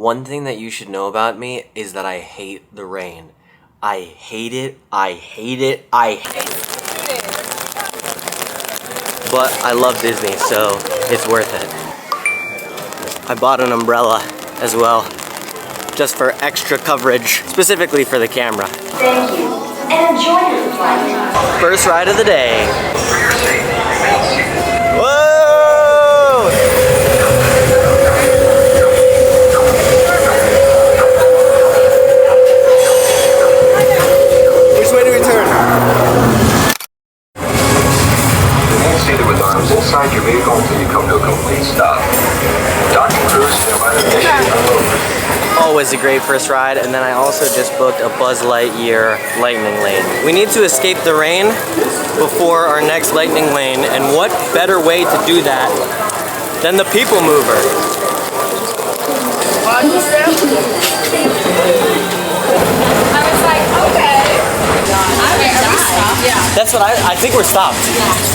One thing that you should know about me is that I hate the rain. I hate it, I hate it, I hate it. But I love Disney, so it's worth it. I bought an umbrella as well, just for extra coverage, specifically for the camera. Thank you, and enjoy your flight. First ride of the day. Whoa! Which way do we turn? Remain seated with arms inside your vehicle until you come to a complete stop. Docking crews standby to initiate unload. Always a great first ride, and then I also just booked a Buzz Lightyear Lightning Lane. We need to escape the rain before our next Lightning Lane, and what better way to do that than the People Mover? I was like, okay. Yeah. That's what I think we're stopped.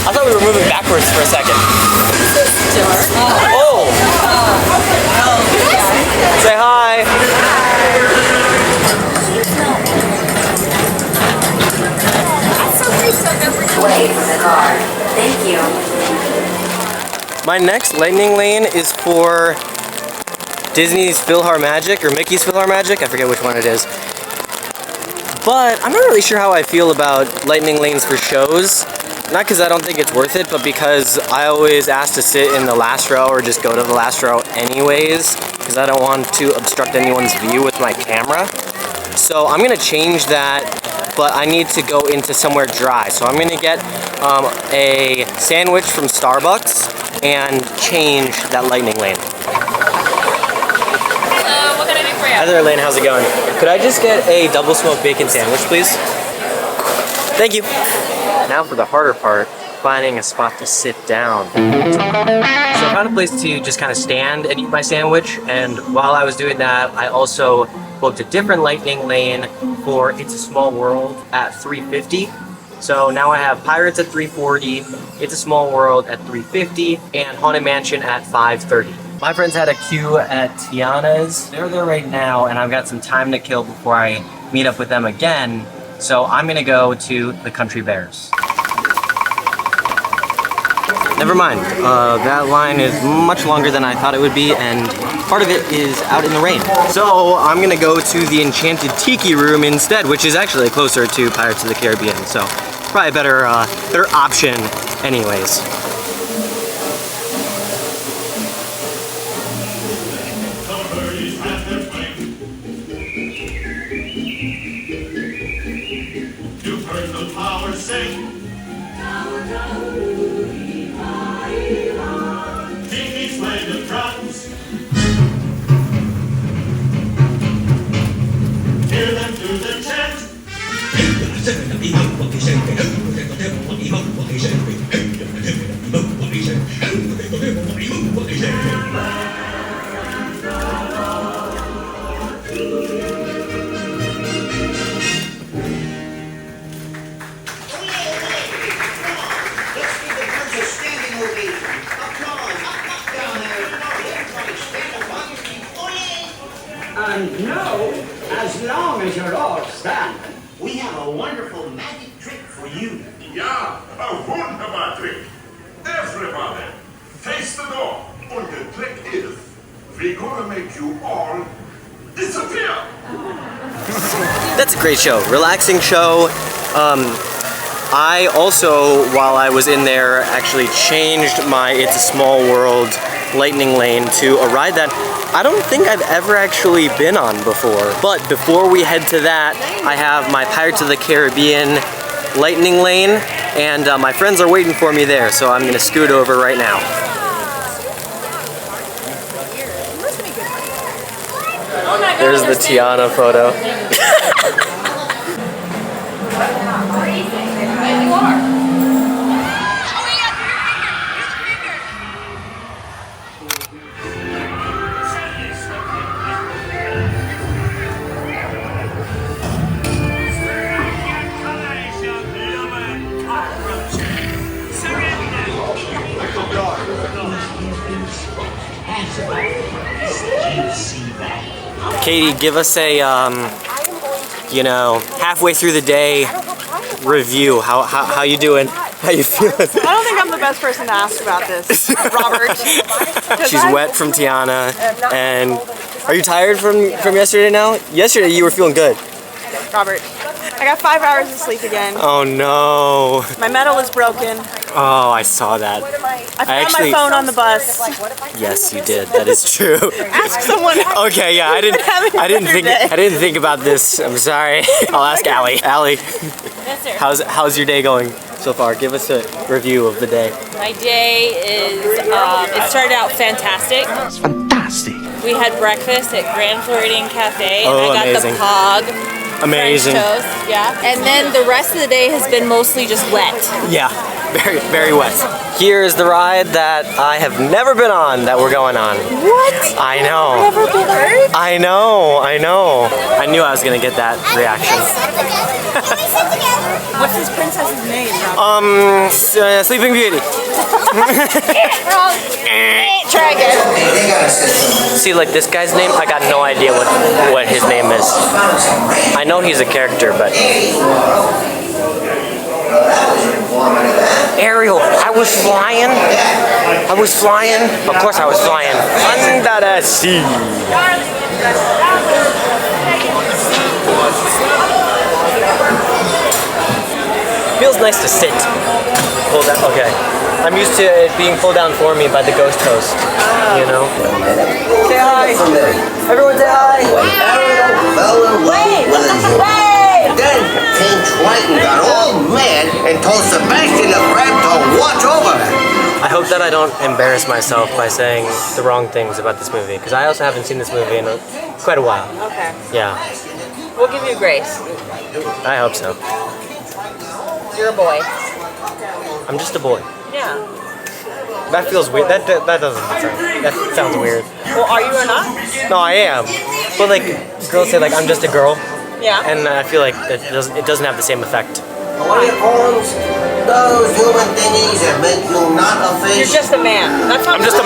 I thought we were moving backwards for a second. Oh! Say hi! Wait for the car. Thank you. My next Lightning Lane is for Disney's PhilharMagic, or Mickey's PhilharMagic, I forget which one it is. But I'm not really sure how I feel about Lightning Lanes for shows. Not because I don't think it's worth it, but because I always ask to sit in the last row or just go to the last row anyways, because I don't want to obstruct anyone's view with my camera. So I'm gonna change that, but I need to go into somewhere dry. So I'm gonna get a sandwich from Starbucks and change that Lightning Lane. So, what can I do for you? Hi there, Elaine, how's it going? Could I just get a double smoked bacon sandwich, please? Thank you. Now for the harder part, finding a spot to sit down. So I found a place to just kind of stand and eat my sandwich, and while I was doing that, I also booked a different Lightning Lane for It's a Small World at 3:50. So now I have Pirates at 3:40, It's a Small World at 3:50, and Haunted Mansion at 5:30. My friends had a queue at Tiana's. They're there right now, and I've got some time to kill before I meet up with them again. So I'm gonna go to the Country Bears. Never mind, that line is much longer than I thought it would be, and part of it is out in the rain. So I'm gonna go to the Enchanted Tiki Room instead, which is actually closer to Pirates of the Caribbean. So probably a better option anyways. You've heard the flowers sing. Tiki's play the drums. Hear them through the tent. And no, as long as you're all standing. We have a wonderful magic trick for you. Ja, a wunderbar trick. Everybody, face the door. And the trick is, we're gonna make you all disappear. That's a great show, relaxing show. I also, while I was in there, actually changed my It's a Small World Lightning Lane to a ride that I don't think I've ever actually been on before. But before we head to that, I have my Pirates of the Caribbean Lightning Lane, and my friends are waiting for me there, so I'm gonna scoot over right now. There's the Tiana photo. See that? Katie, give us a, you know, halfway through the day review. How you doing? How you feeling? I don't think I'm the best person to ask about this, Robert. She's wet from Tiana. And are you tired from yesterday now? Yesterday you were feeling good. Robert, I got 5 hours of sleep again. Oh no. My metal is broken. Oh, I saw that. I found my phone on the bus. Yes, you did. That is true. Ask someone else. Okay, yeah, I didn't think about this. I'm sorry. I'll ask Allie. Allie, Yes, sir. how's your day going so far? Give us a review of the day. My day is, it started out fantastic. It's fantastic. We had breakfast at Grand Floridian Cafe, and Oh, I got amazing. the Pog. Amazing. French toast, yeah. And then the rest of the day has been mostly just wet. Yeah, very, very wet. Here is the ride that I have never been on that we're going on. What? I know. Never been hurt? I know. I knew I was gonna get that reaction. What's this princess's name, Robert? Sleeping Beauty. Try again. See, like this guy's name, I got no idea what his name is. I know he's a character, but Ariel, I was flying. Of course I was flying. Under the sea. Feels nice to sit. Pull down. Okay. I'm used to it being pulled down for me by the ghost host. You know? Say hi. Everyone say hi. Ariel fell in love with a zombie. Then King Triton got all mad and told Sebastian the Crab to watch over her. I hope that I don't embarrass myself by saying the wrong things about this movie, because I also haven't seen this movie in quite a while. Okay. Yeah, We'll give you grace. I hope so. You're a boy. I'm just a boy. Yeah. That feels weird. That doesn't sound. That sounds weird. Well, are you or not? No, I am. But like, girls say like I'm just a girl, Yeah. and I feel like it doesn't have the same effect. What do you call them? Those human thingies that make you not a You're fish. just a man. That's I'm just a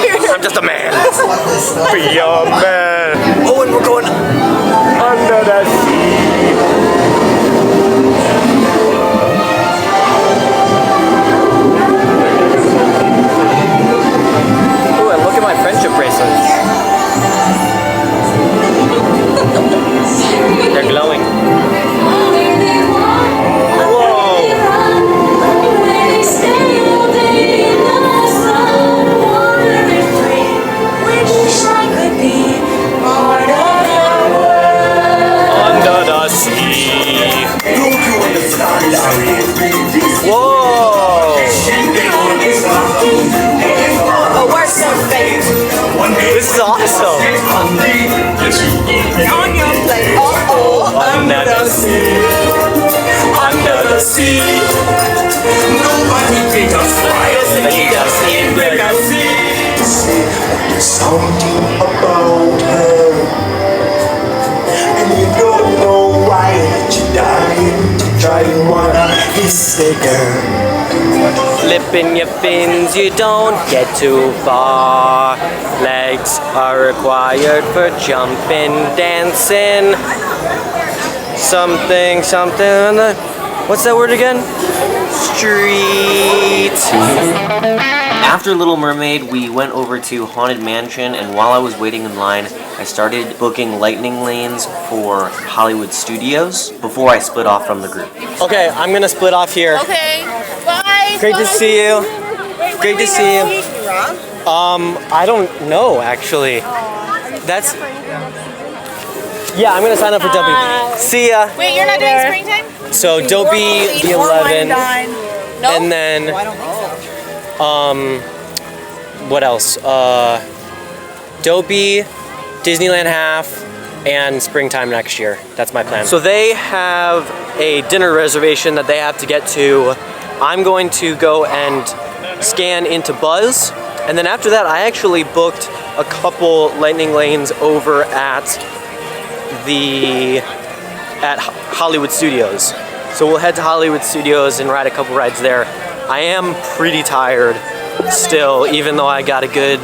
man. That's what this stuff is. Be a man. Oh, and we're going under the sea. Ooh, and look at my friendship bracelets. They're glowing. Under the sea. Whoa! Oh, where's the face? This is awesome. On your plate. Under the sea. Under the sea. Nobody beat us Lead us in the sea. Something about her, and you don't know why you're dying to try and wanna kiss the girl. Flipping your fins, you don't get too far. Legs are required for jumping, dancing. Something. What's that word again? Street. After Little Mermaid, we went over to Haunted Mansion, and while I was waiting in line, I started booking lightning lanes for Hollywood Studios before I split off from the group. Okay, I'm gonna split off here. Okay, bye. Great to see you. Great to see you. I don't know actually. That's. Yeah, I'm gonna sign up for Dopey. See ya. Wait, you're not doing springtime? So Dopey the 11, No. and then what else? Dopey, Disneyland half, and springtime next year. That's my plan. So they have a dinner reservation that they have to get to. I'm going to go and scan into Buzz, and then after that I actually booked a couple lightning lanes over at Hollywood Studios. So we'll head to Hollywood Studios and ride a couple rides there. I am pretty tired still, even though I got a good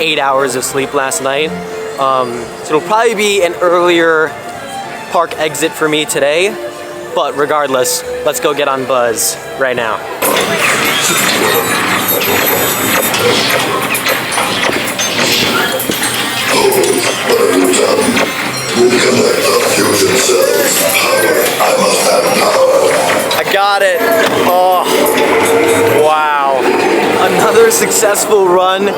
8 hours of sleep last night. So it'll probably be an earlier park exit for me today, but regardless, let's go get on Buzz right now. I got it. Oh, wow. Another successful run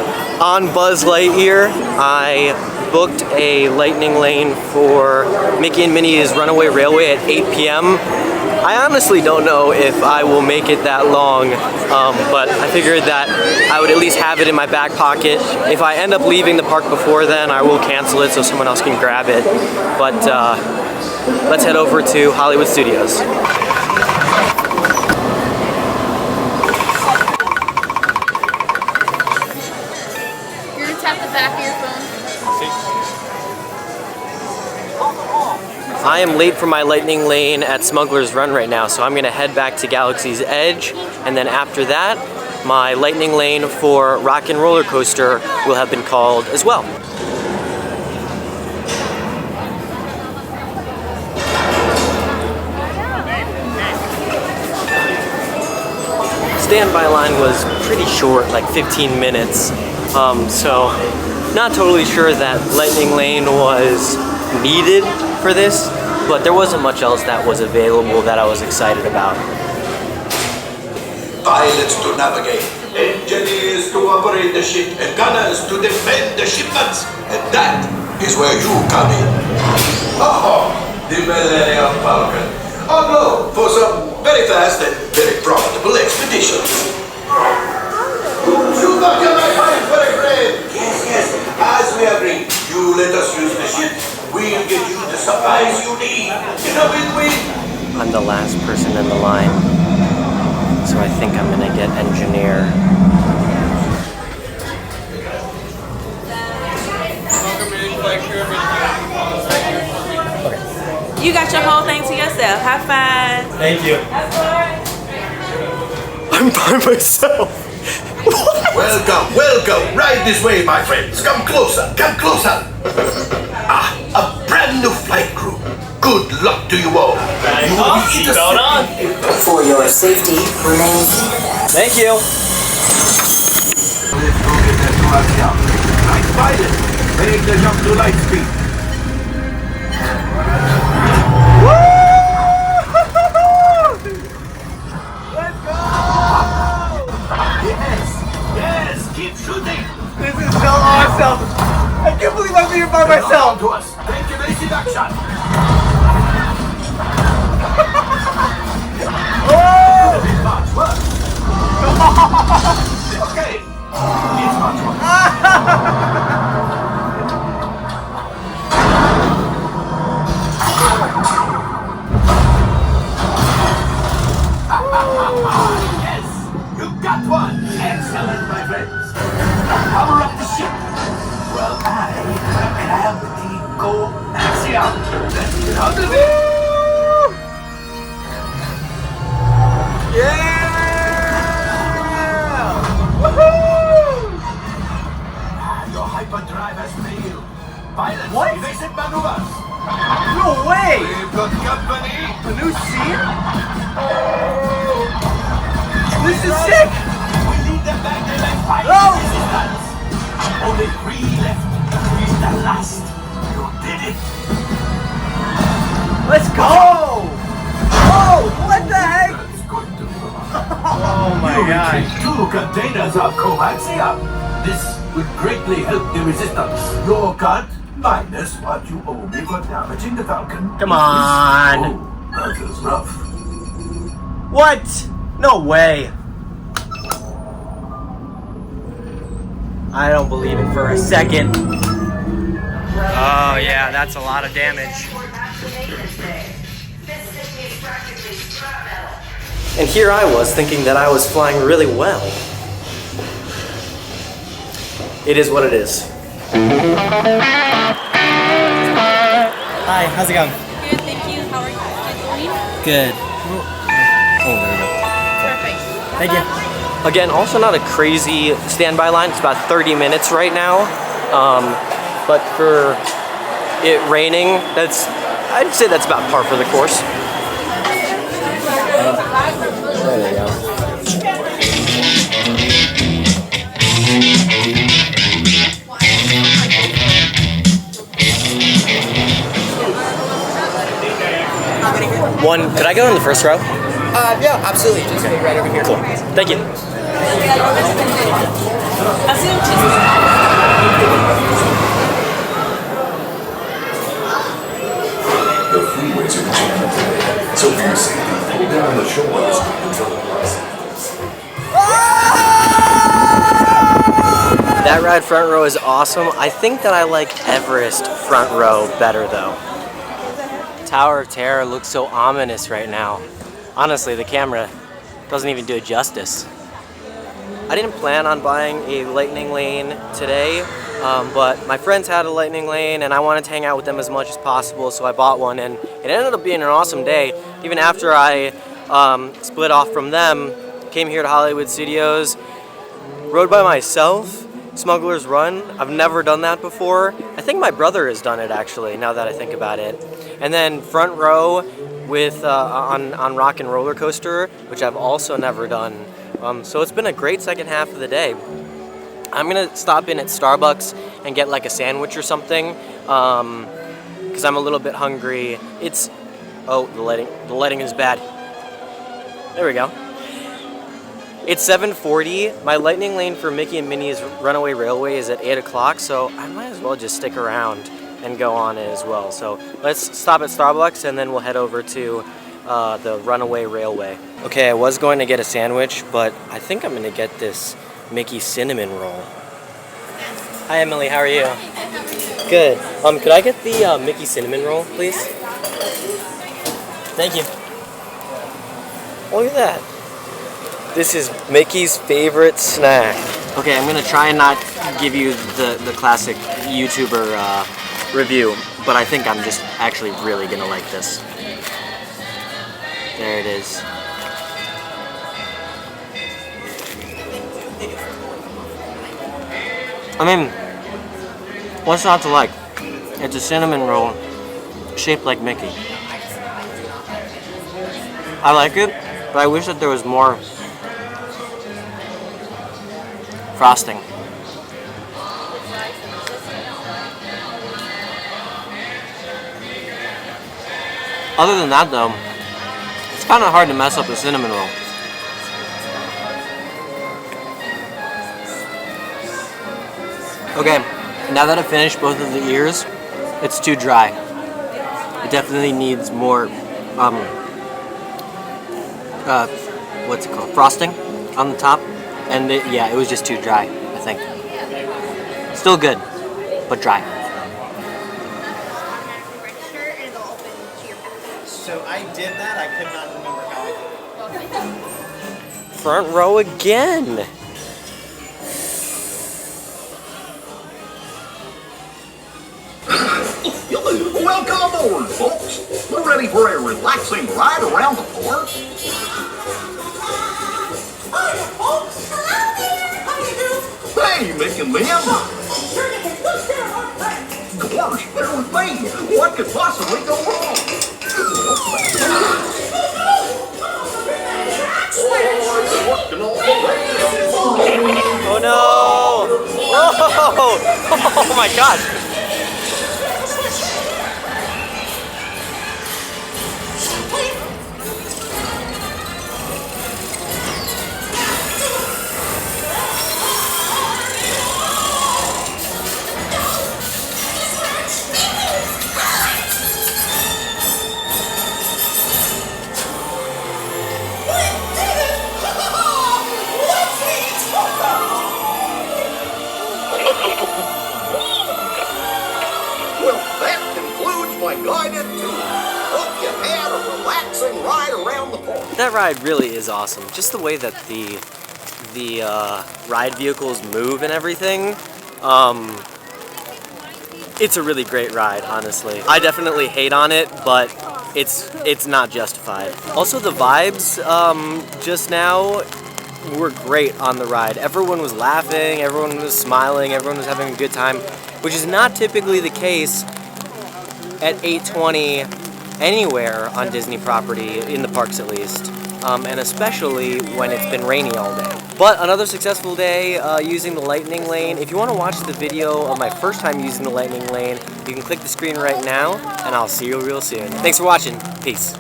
on Buzz Lightyear. I booked a lightning lane for Mickey and Minnie's Runaway Railway at 8 p.m. I honestly don't know if I will make it that long, but I figured that I would at least have it in my back pocket. If I end up leaving the park before then, I will cancel it so someone else can grab it. But let's head over to Hollywood Studios. You're gonna tap the back of your phone. I am late for my lightning lane at Smuggler's Run right now, so I'm gonna head back to Galaxy's Edge, and then after that, my lightning lane for Rock and Roller Coaster will have been called as well. Standby line was pretty short, like 15 minutes, so not totally sure that lightning lane was needed for this, but there wasn't much else that was available that I was excited about. Pilots to navigate, engineers to operate the ship, and gunners to defend the shipments, and that is where you come in. Oh, the Millennium Falcon. On loan for some very fast and very profitable expeditions. Chewbacca, my fine furry friend! Yes, as we agreed, you let us use the ship. We'll get you the supplies you need in a win-win. I'm the last person in the line, so I think I'm gonna get engineer. You got your whole thing to yourself. Have fun. Thank you. Have fun. I'm by myself. Welcome. Right this way, my friends. Come closer. Ah, a brand new flight crew. Good luck to you all. You will be Seatbelt on. For your safety, remain seated. Thank you. Let's go get that to Asia. Right, pilot. Make the jump to light speed. Let's go! Yes, keep shooting. This is so awesome! I can't believe I'm here by myself! To us. Take evasive action. Much work. Okay. It's much work. Yes, you got one. Excellent, my friends. Power up the ship. Well, I gravity go axial. Let's get out of it. Yeah! Woohoo! Your hyperdrive has failed. Pilot, What? evasive maneuvers. No way! We've got company. A new scene? This is sick! We lead them back to like 5 Oh! resistance. Only 3 left. He's the last. You did it. Let's go! Oh, what the heck? It's going to be a lot. Oh my You gosh. retrieve 2 containers of coaxium. This would greatly help the resistance. Your cut minus what you owe me for damaging the Falcon. Come on. Oh, that is rough. What? No way. I don't believe it for a second. Oh yeah, that's a lot of damage. And here I was thinking that I was flying really well. It is what it is. Hi, how's it going? Good, thank you. How are you doing? Good. Oh, there we go. Perfect. Thank you. Again, also not a crazy standby line. It's about 30 minutes right now. but for it raining, I'd say that's about par for the course. There you go. Could I go in the first row? Yeah, absolutely. Just right over here. Cool. Thank you. The freeways are jammed today, so for your safety, pull down the shoulders until the process. That ride front row is awesome. I think that I like Everest front row better though. Tower of Terror looks so ominous right now. Honestly, the camera doesn't even do it justice. I didn't plan on buying a Lightning Lane today, but my friends had a Lightning Lane and I wanted to hang out with them as much as possible, so I bought one, and it ended up being an awesome day. Even after I split off from them, came here to Hollywood Studios, rode by myself, Smuggler's Run. I've never done that before. I think my brother has done it actually, now that I think about it. And then front row with on Rock and Roller Coaster, which I've also never done. So it's been a great second half of the day. I'm gonna stop in at Starbucks and get like a sandwich or something, because I'm a little bit hungry. Oh, the lighting is bad. There we go. It's 7:40. My Lightning Lane for Mickey and Minnie's Runaway Railway is at 8 o'clock, so I might as well just stick around and go on it as well. So let's stop at Starbucks and then we'll head over to the Runaway Railway. Okay, I was going to get a sandwich, but I think I'm gonna get this Mickey cinnamon roll. Hi Emily, how are you? Good. Could I get the Mickey cinnamon roll, please? Thank you. Look at that. This is Mickey's favorite snack. Okay, I'm gonna try and not give you the classic YouTuber review, but I think I'm just actually really gonna like this. There it is. I mean, what's not to like? It's a cinnamon roll shaped like Mickey. I like it, but I wish that there was more frosting. Other than that though, it's kind of hard to mess up a cinnamon roll. Okay, now that I've finished both of the ears, it's too dry. It definitely needs more, what's it called? Frosting on the top. And yeah, it was just too dry, I think. Still good, but dry. So I did that, I could not remember how I did it. Front row again. Welcome aboard, folks. We're ready for a relaxing ride around the park. Hey, Mick and Lynn. Gosh, bear with me. What could possibly go wrong? Oh no! Whoa! Oh my gosh! That ride really is awesome. Just the way that the ride vehicles move and everything. It's a really great ride, honestly. I definitely hate on it, but it's not justified. Also, the vibes just now were great on the ride. Everyone was laughing, everyone was smiling, everyone was having a good time, which is not typically the case at 8:20 anywhere on Disney property, in the parks at least, and especially when it's been rainy all day. But another successful day using the Lightning Lane. If you want to watch the video of my first time using the Lightning Lane, you can click the screen right now, and I'll see you real soon. Thanks for watching. Peace.